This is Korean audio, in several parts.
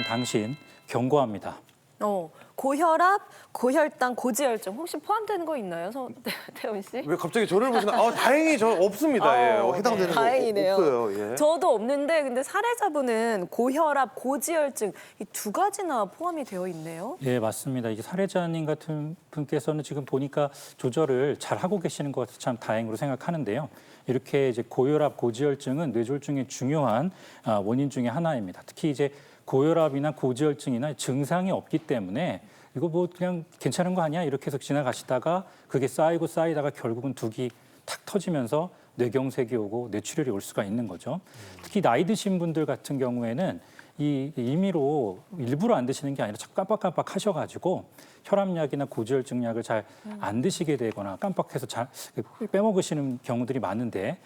당신 경고합니다. 고혈압, 고혈당, 고지혈증 혹시 포함되는 거 있나요, 태훈 씨? 왜 갑자기 저를 보시나? 다행히 저 없습니다. 예. 해당되는 거 다행이네요. 없어요. 예. 저도 없는데 근데 사례자분은 고혈압, 고지혈증 이 두 가지나 포함이 되어 있네요. 예, 맞습니다. 이게 사례자님 같은 분께서는 지금 보니까 조절을 잘 하고 계시는 것 같아서 참 다행으로 생각하는데요. 이렇게 이제 고혈압, 고지혈증은 뇌졸중의 중요한 원인 중에 하나입니다. 특히 이제 고혈압이나 고지혈증이나 증상이 없기 때문에 이거 뭐 그냥 괜찮은 거 아니야? 이렇게 해서 지나가시다가 그게 쌓이고 쌓이다가 결국은 둑이 탁 터지면서 뇌경색이 오고 뇌출혈이 올 수가 있는 거죠. 특히 나이 드신 분들 같은 경우에는 이 임의로 일부러 안 드시는 게 아니라 자꾸 깜빡깜빡 하셔가지고 혈압약이나 고지혈증약을 잘 안 드시게 되거나 깜빡해서 잘 빼먹으시는 경우들이 많은데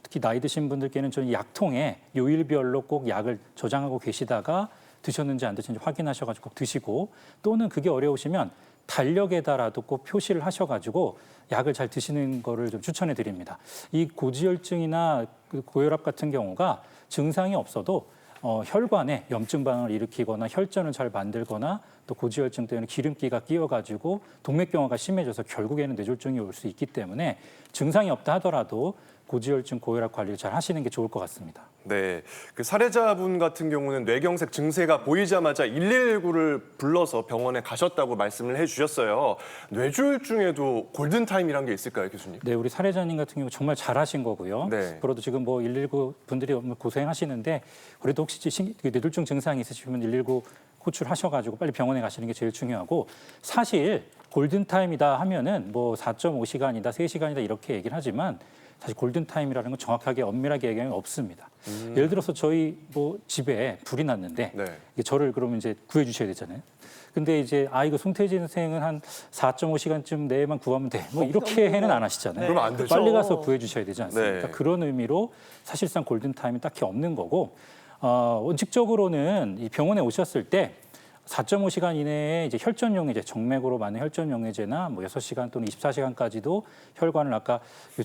특히 나이 드신 분들께는 저는 약통에 요일별로 꼭 약을 저장하고 계시다가 드셨는지 안 드셨는지 확인하셔가지고 꼭 드시고 또는 그게 어려우시면 달력에다라도 꼭 표시를 하셔가지고 약을 잘 드시는 거를 좀 추천해 드립니다. 이 고지혈증이나 고혈압 같은 경우가 증상이 없어도 혈관에 염증 반응을 일으키거나 혈전을 잘 만들거나 또 고지혈증 때문에 기름기가 끼어가지고 동맥경화가 심해져서 결국에는 뇌졸중이 올 수 있기 때문에 증상이 없다 하더라도 고지혈증, 고혈압 관리를 잘 하시는 게 좋을 것 같습니다. 네, 그 사례자분 같은 경우는 뇌경색 증세가 보이자마자 119를 불러서 병원에 가셨다고 말씀을 해주셨어요. 뇌졸중에도 골든타임이란 게 있을까요, 교수님? 네, 우리 사례자님 같은 경우 정말 잘하신 거고요. 네. 그래도 지금 뭐 119 분들이 고생하시는데 그래도 혹시 뇌졸중 증상이 있으시면 119 호출하셔가지고 빨리 병원에 가시는 게 제일 중요하고 사실 골든타임이다 하면은 뭐 4.5시간이다, 3시간이다 이렇게 얘기를 하지만 사실 골든타임이라는 건 정확하게 엄밀하게 얘기하면 없습니다. 예를 들어서 저희 뭐 집에 불이 났는데 네. 이게 저를 그러면 이제 구해 주셔야 되잖아요. 근데 이제 이거 송태진 선생은 한 4.5시간쯤 내에만 구하면 돼. 뭐 이렇게는 안 하시잖아요. 그러면 안 되죠. 빨리 가서 구해 주셔야 되지 않습니까? 네. 그런 의미로 사실상 골든타임이 딱히 없는 거고 원칙적으로는 이 병원에 오셨을 때 4.5시간 이내에 이제 혈전용해제, 정맥으로 맞는 혈전용해제나 뭐 6시간 또는 24시간까지도 혈관을 아까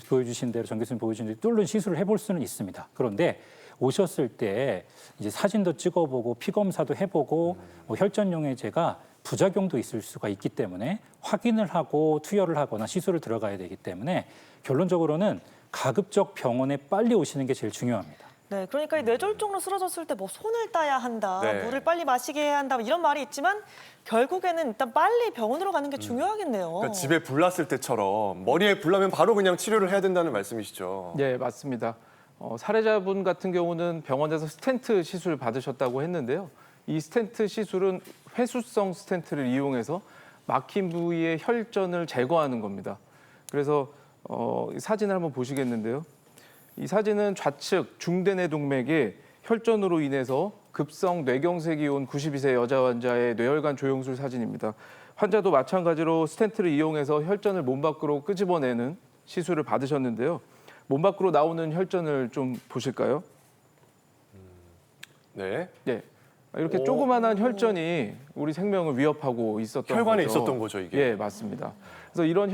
보여주신 대로 정 교수님 보여주신 대로 뚫는 시술을 해볼 수는 있습니다. 그런데 오셨을 때 이제 사진도 찍어보고 피 검사도 해보고 뭐 혈전용해제가 부작용도 있을 수가 있기 때문에 확인을 하고 투여를 하거나 시술을 들어가야 되기 때문에 결론적으로는 가급적 병원에 빨리 오시는 게 제일 중요합니다. 네, 그러니까 이 뇌졸중으로 쓰러졌을 때 뭐 손을 따야 한다, 네. 물을 빨리 마시게 해야 한다 이런 말이 있지만 결국에는 일단 빨리 병원으로 가는 게 중요하겠네요. 그러니까 집에 불 났을 때처럼 머리에 불 나면 바로 그냥 치료를 해야 된다는 말씀이시죠? 네, 맞습니다. 사례자분 같은 경우는 병원에서 스텐트 시술 받으셨다고 했는데요. 이 스텐트 시술은 회수성 스텐트를 이용해서 막힌 부위의 혈전을 제거하는 겁니다. 그래서 사진을 한번 보시겠는데요. 이 사진은 좌측 중대뇌동맥에 혈전으로 인해서 급성 뇌경색이 온 92세 여자 환자의 뇌혈관 조영술 사진입니다. 환자도 마찬가지로 스텐트를 이용해서 혈전을 몸 밖으로 끄집어내는 시술을 받으셨는데요. 몸 밖으로 나오는 혈전을 좀 보실까요? 네. 네. 이렇게 조그만한 혈전이 우리 생명을 위협하고 있었던 혈관에 거죠. 있었던 거죠, 이게? 예, 맞습니다. 그래서 이런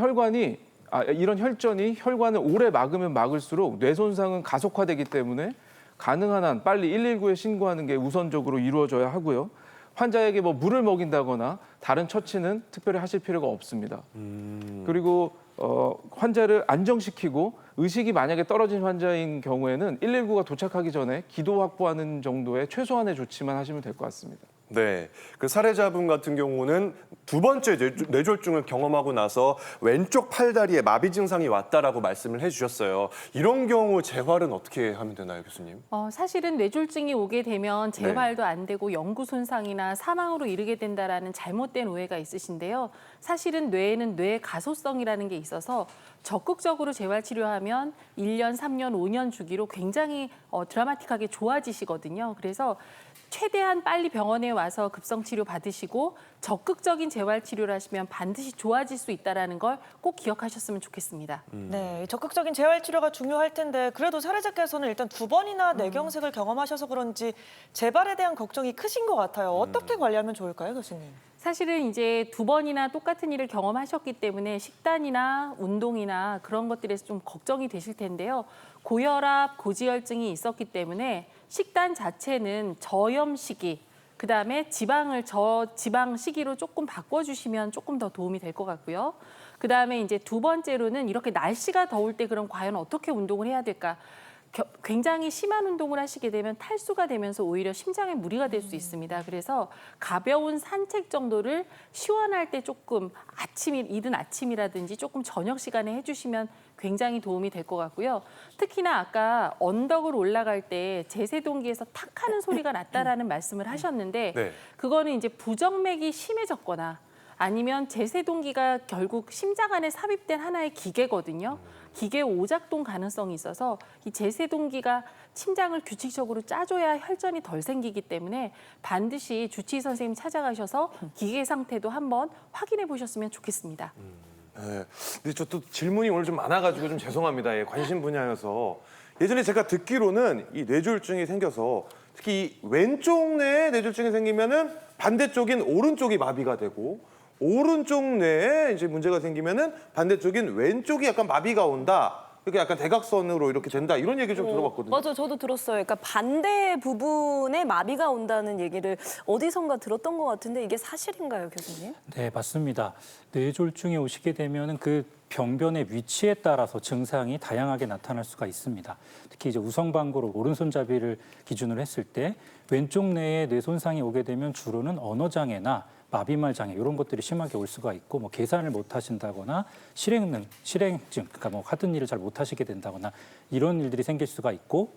혈전이 혈관을 오래 막으면 막을수록 뇌 손상은 가속화되기 때문에 가능한 한 빨리 119에 신고하는 게 우선적으로 이루어져야 하고요. 환자에게 뭐 물을 먹인다거나 다른 처치는 특별히 하실 필요가 없습니다. 그리고 환자를 안정시키고 의식이 만약에 떨어진 환자인 경우에는 119가 도착하기 전에 기도 확보하는 정도의 최소한의 조치만 하시면 될 것 같습니다. 네, 그 사례자분 같은 경우는 두 번째 뇌졸중을 경험하고 나서 왼쪽 팔다리에 마비 증상이 왔다라고 말씀을 해주셨어요. 이런 경우 재활은 어떻게 하면 되나요, 교수님? 사실은 뇌졸중이 오게 되면 재활도 안 되고 영구 손상이나 사망으로 이르게 된다라는 잘못된 오해가 있으신데요. 사실은 뇌에는 뇌 가소성이라는 게 있어서 적극적으로 재활 치료하면 1년, 3년, 5년 주기로 굉장히 드라마틱하게 좋아지시거든요. 그래서 최대한 빨리 병원에 와서 급성 치료 받으시고 적극적인 재활 치료를 하시면 반드시 좋아질 수 있다는 걸 꼭 기억하셨으면 좋겠습니다. 네, 적극적인 재활 치료가 중요할 텐데 그래도 사례자께서는 일단 2번이나 뇌경색을 경험하셔서 그런지 재발에 대한 걱정이 크신 것 같아요. 어떻게 관리하면 좋을까요, 교수님? 사실은 이제 2번이나 똑같은 일을 경험하셨기 때문에 식단이나 운동이나 그런 것들에서 좀 걱정이 되실 텐데요. 고혈압, 고지혈증이 있었기 때문에 식단 자체는 저염식이 그다음에 지방을 저지방 식이로 조금 바꿔주시면 조금 더 도움이 될 것 같고요. 그다음에 이제 두 번째로는 이렇게 날씨가 더울 때 그럼 과연 어떻게 운동을 해야 될까? 굉장히 심한 운동을 하시게 되면 탈수가 되면서 오히려 심장에 무리가 될 수 있습니다. 그래서 가벼운 산책 정도를 시원할 때 조금 이른 아침이라든지 조금 저녁 시간에 해주시면 굉장히 도움이 될 것 같고요. 특히나 아까 언덕을 올라갈 때 제세동기에서 탁 하는 소리가 났다라는 말씀을 하셨는데 네. 그거는 이제 부정맥이 심해졌거나 아니면 제세동기가 결국 심장 안에 삽입된 하나의 기계거든요. 기계 오작동 가능성이 있어서 이 제세동기가 심장을 규칙적으로 짜줘야 혈전이 덜 생기기 때문에 반드시 주치의 선생님 찾아가셔서 기계 상태도 한번 확인해 보셨으면 좋겠습니다. 네. 근데 저 또 질문이 오늘 좀 많아가지고 좀 죄송합니다. 예, 관심 분야여서. 예전에 제가 듣기로는 이 뇌졸중이 생겨서 특히 이 왼쪽 뇌에 뇌졸중이 생기면은 반대쪽인 오른쪽이 마비가 되고 오른쪽 뇌에 이제 문제가 생기면은 반대쪽인 왼쪽이 약간 마비가 온다. 이렇게 약간 대각선으로 이렇게 된다. 이런 얘기 좀 들어봤거든요. 맞아, 저도 들었어요. 그러니까 반대 부분에 마비가 온다는 얘기를 어디선가 들었던 것 같은데 이게 사실인가요, 교수님? 네, 맞습니다. 뇌졸중에 오시게 되면은 그 병변의 위치에 따라서 증상이 다양하게 나타날 수가 있습니다. 특히 이제 우성방구로 오른손잡이를 기준으로 했을 때 왼쪽 뇌에 뇌 손상이 오게 되면 주로는 언어 장애나 마비말 장애 이런 것들이 심하게 올 수가 있고 뭐 계산을 못 하신다거나 실행증 그러니까 뭐 하던 일을 잘 못 하시게 된다거나 이런 일들이 생길 수가 있고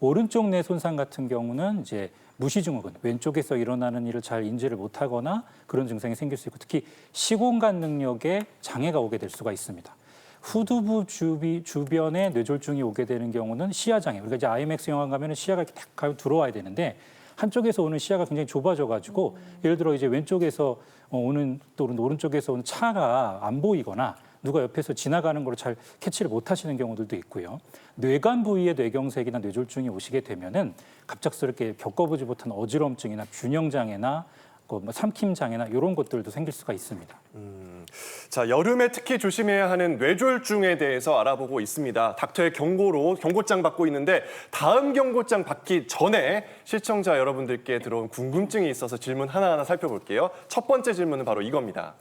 오른쪽 뇌 손상 같은 경우는 이제 무시증후군 왼쪽에서 일어나는 일을 잘 인지를 못 하거나 그런 증상이 생길 수 있고 특히 시공간 능력에 장애가 오게 될 수가 있습니다. 후두부 주변에 뇌졸중이 오게 되는 경우는 시야 장애. 우리가 이제 IMAX 영화 가면은 시야가 이렇게 딱 들어와야 되는데 한쪽에서 오는 시야가 굉장히 좁아져가지고 예를 들어 이제 왼쪽에서 오는 또는 오른쪽에서 오는 차가 안 보이거나 누가 옆에서 지나가는 걸 잘 캐치를 못 하시는 경우들도 있고요. 뇌관 부위에 뇌경색이나 뇌졸중이 오시게 되면은 갑작스럽게 겪어보지 못한 어지럼증이나 균형 장애나 삼킴 장애나 이런 것들도 생길 수가 있습니다. 자, 여름에 특히 조심해야 하는 뇌졸중에 대해서 알아보고 있습니다. 닥터의 경고로 경고장 받고 있는데 다음 경고장 받기 전에 시청자 여러분들께 들어온 궁금증이 있어서 질문 하나하나 살펴볼게요. 첫 번째 질문은 바로 이겁니다.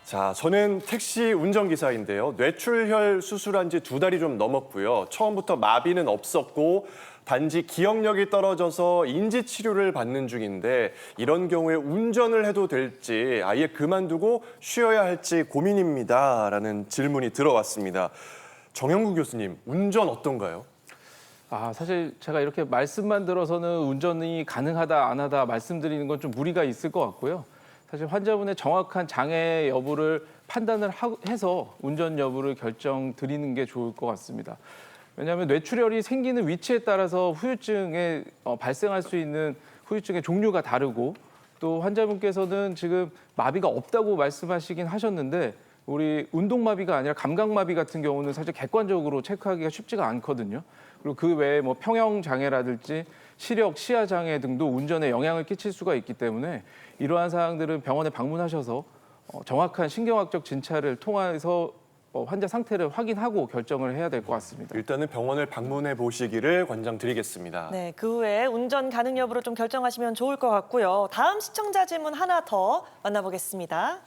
자, 저는 택시 운전기사인데요. 뇌출혈 수술한 지 2달이 좀 넘었고요. 처음부터 마비는 없었고 단지 기억력이 떨어져서 인지 치료를 받는 중인데 이런 경우에 운전을 해도 될지 아예 그만두고 쉬어야 할지 고민입니다. 라는 질문이 들어왔습니다. 정영구 교수님, 운전 어떤가요? 사실 제가 이렇게 말씀만 들어서는 운전이 가능하다 안 하다 말씀드리는 건 좀 무리가 있을 것 같고요. 사실 환자분의 정확한 장애 여부를 판단을 해서 운전 여부를 결정드리는 게 좋을 것 같습니다. 왜냐하면 뇌출혈이 생기는 위치에 따라서 후유증에 발생할 수 있는 후유증의 종류가 다르고 또 환자분께서는 지금 마비가 없다고 말씀하시긴 하셨는데 우리 운동마비가 아니라 감각마비 같은 경우는 사실 객관적으로 체크하기가 쉽지가 않거든요. 그리고 그 외에 뭐 평형장애라든지 시력, 시야장애 등도 운전에 영향을 끼칠 수가 있기 때문에 이러한 사항들은 병원에 방문하셔서 정확한 신경학적 진찰을 통해서 환자 상태를 확인하고 결정을 해야 될 것 같습니다. 일단은 병원을 방문해 보시기를 권장드리겠습니다. 네, 그 후에 운전 가능 여부를 좀 결정하시면 좋을 것 같고요. 다음 시청자 질문 하나 더 만나보겠습니다.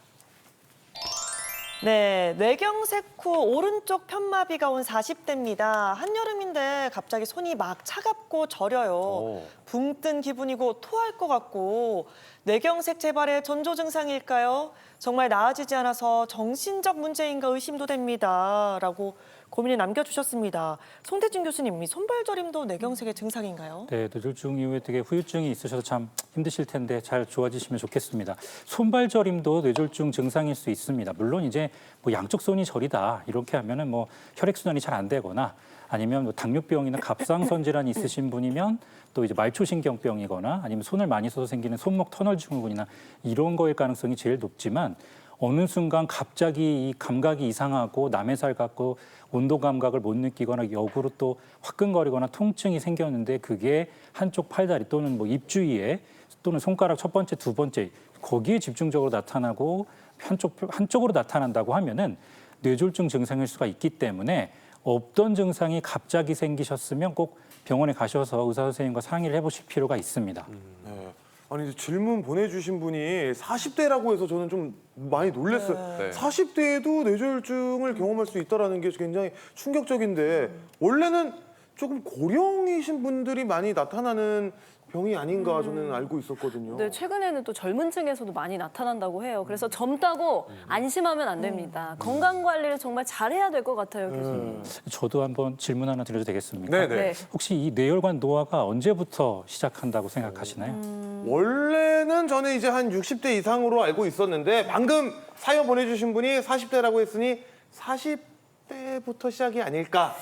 네, 뇌경색 후 오른쪽 편마비가 온 40대입니다. 한여름인데 갑자기 손이 막 차갑고 저려요. 붕 뜬 기분이고 토할 것 같고 뇌경색 재발의 전조 증상일까요? 정말 나아지지 않아서 정신적 문제인가 의심도 됩니다. 라고 고민을 남겨주셨습니다. 송대진 교수님, 이 손발저림도 뇌경색의 증상인가요? 네, 뇌졸중 이후에 되게 후유증이 있으셔서 참 힘드실 텐데 잘 좋아지시면 좋겠습니다. 손발저림도 뇌졸중 증상일 수 있습니다. 물론 이제 뭐 양쪽 손이 저리다 이렇게 하면은 뭐 혈액순환이 잘 안 되거나 아니면 뭐 당뇨병이나 갑상선 질환이 있으신 분이면 또 이제 말초신경병이거나 아니면 손을 많이 써서 생기는 손목 터널 증후군이나 이런 거일 가능성이 제일 높지만 어느 순간 갑자기 이 감각이 이상하고 남의 살 같고 온도 감각을 못 느끼거나 역으로 또 화끈거리거나 통증이 생겼는데 그게 한쪽 팔다리 또는 뭐 입 주위에 또는 손가락 첫 번째, 두 번째 거기에 집중적으로 나타나고 한쪽으로 나타난다고 하면은 뇌졸중 증상일 수가 있기 때문에 없던 증상이 갑자기 생기셨으면 꼭 병원에 가셔서 의사 선생님과 상의를 해보실 필요가 있습니다. 네. 아니 질문 보내주신 분이 40대라고 해서 저는 좀 많이 놀랐어요. 네. 40대에도 뇌졸중을 경험할 수 있다는 게 굉장히 충격적인데 원래는 조금 고령이신 분들이 많이 나타나는 병이 아닌가 저는 알고 있었거든요. 네, 최근에는 또 젊은 층에서도 많이 나타난다고 해요. 그래서 젊다고 안심하면 안 됩니다. 건강 관리를 정말 잘해야 될 것 같아요, 교수님. 저도 한번 질문 하나 드려도 되겠습니까? 네네. 네. 혹시 이 뇌혈관 노화가 언제부터 시작한다고 생각하시나요? 원래는 저는 이제 한 60대 이상으로 알고 있었는데 방금 사연 보내주신 분이 40대라고 했으니 40대부터 시작이 아닐까.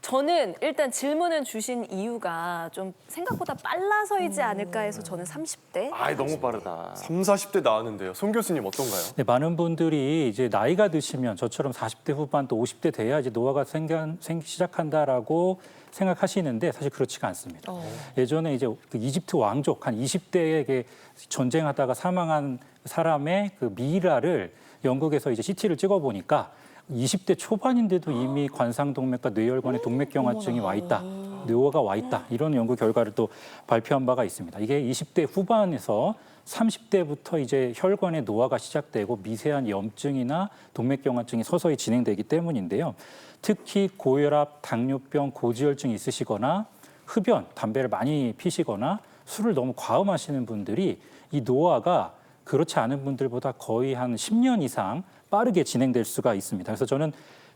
저는 일단 질문을 주신 이유가 좀 생각보다 빨라서이지 않을까 해서 저는 30대. 아, 너무 빠르다. 30, 40대 나왔는데요. 송 교수님 어떤가요? 네, 많은 분들이 이제 나이가 드시면 저처럼 40대 후반 또 50대 돼야 이제 노화가 생기기 시작한다라고 생각하시는데 사실 그렇지가 않습니다. 예전에 이제 그 이집트 왕족 한 20대에게 전쟁하다가 사망한 사람의 그 미이라를 영국에서 이제 CT를 찍어 보니까 20대 초반인데도 이미 관상동맥과 뇌혈관에 동맥경화증이 와 있다, 뇌화가 와 있다 이런 연구 결과를 또 발표한 바가 있습니다. 이게 20대 후반에서 30대부터 이제 혈관의 노화가 시작되고 미세한 염증이나 동맥경화증이 서서히 진행되기 때문인데요. 특히 고혈압, 당뇨병, 고지혈증이 있으시거나 흡연, 담배를 많이 피시거나 술을 너무 과음하시는 분들이 이 노화가 그렇지 않은 분들보다 거의 한 10년 이상 빠르게 진행될 수가 있습니다. 그래서 저는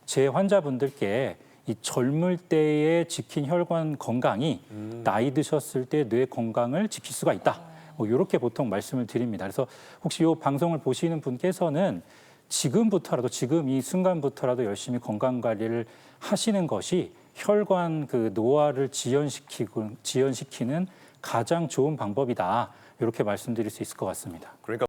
제 환자분들께 이 젊을 때에 지킨 혈관 건강이 나이 드셨을 때 뇌 건강을 지킬 수가 있다. 뭐 이렇게 보통 말씀을 드립니다. 그래서 혹시 이 방송을 보시는 분께서는 지금부터라도 지금 이 순간부터라도 열심히 건강 관리를 하시는 것이 혈관 그 노화를 지연시키는 가장 좋은 방법이다. 이렇게 말씀드릴 수 있을 것 같습니다. 그러니까